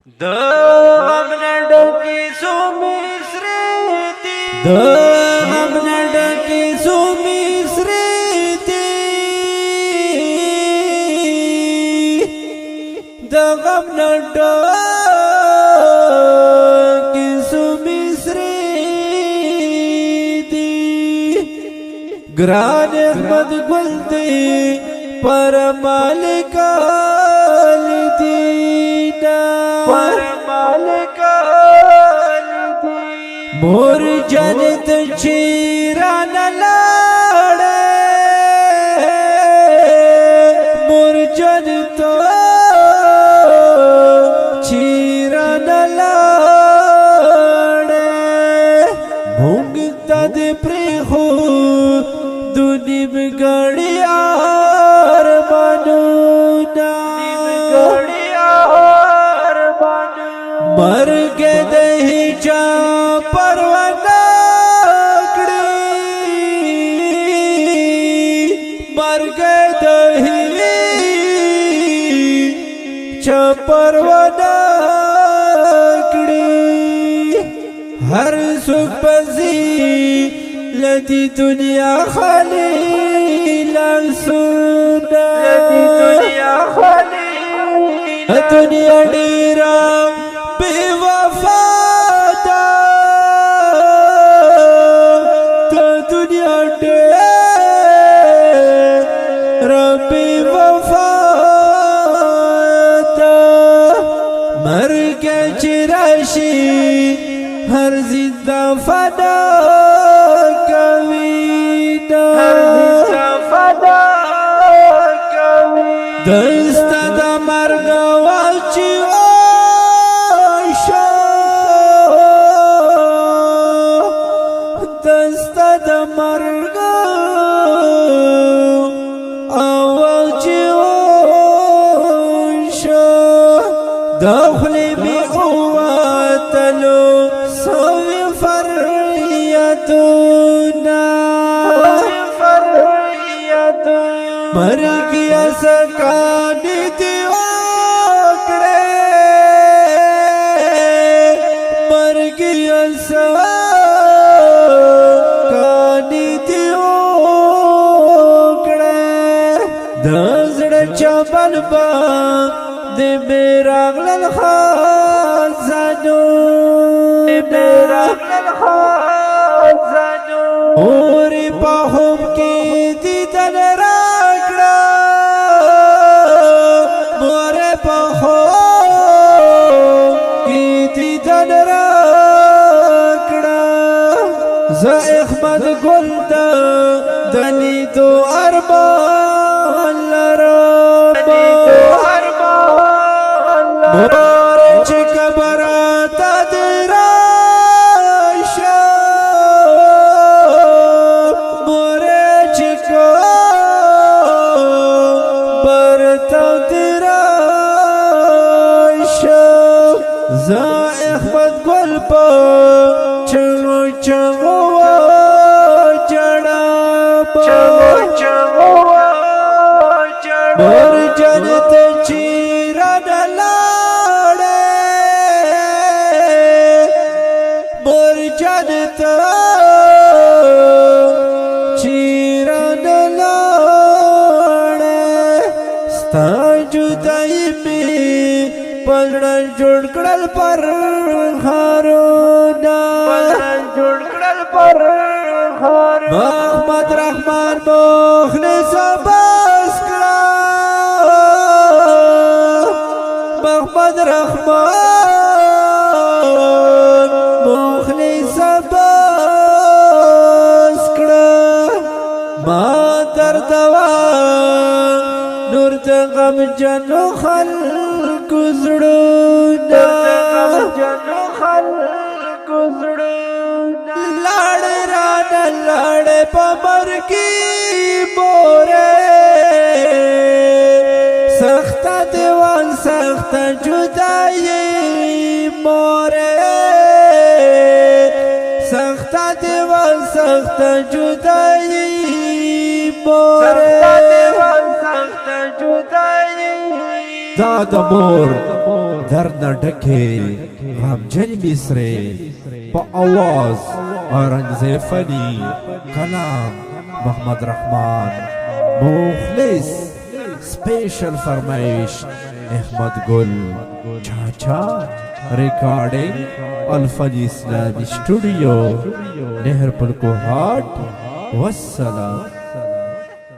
د غم نه ډکې سو مې سرې دي، د غم نه ډکې سو مې سرې دي، د غم نه ډکې سو مې سرې دي. ګران احمد ګل دی پر مالک مور جنت چیران لاڑے مور جنت چیران لاڑے مونگتا دے پریخو دونی بگڑی آر بانونا مر کے دہی چا پروانہ کڑی مر کے دہی چا پروانہ کڑی ہر سکھ پزی لدی دنیا خالی لانسونا دنیا ڈیرا بے وفا دا تو دنیا ڈیرا بے وفا دا مر کے چراشی ہر زندہ فدا کوینا دستا دا مرگ واچی آشا دستا دا مرگ واچی آشا داخلی بی اواتلو سوی فریتونا مرگی سکانی دی آکڑے مرگی سکانی دی آکڑے دزڑ چابل با دی میرا غلل خازانو اوری پاہم کی دیدن راکڑا مورے پاہم کی دیدن راکڑا زا احمد گل دا دنی دو ارمان لرابا مورے چک براتا دیرا زا احمد گل پا چنگو چنگو جڑا مر جنت چیران لاڑے مر جنت چیران لاڑے ستا جدائی میں پلڑا جوڑ کڑل پر خارونا محمد رحمان مخلص عباس کڑا محمد رحمان مخلص عباس کڑا ما دردوان نور تغم جنو خلق زڑونا لڑ رانا لڑ پمر کی بورے سخت دیوان سخت جدائی مورے سخت دیوان سخت جدائی مورے زاد مور درد ڈھکے غمجن مصرے پا آواز اورنگزیب فنی کلام محمد رحمان مخلص سپیشل فرمائش احمد گل چاچا ریکارڈنگ الفنی اسلامی اسٹوڈیو نہر پل کو ہاٹ والسلام.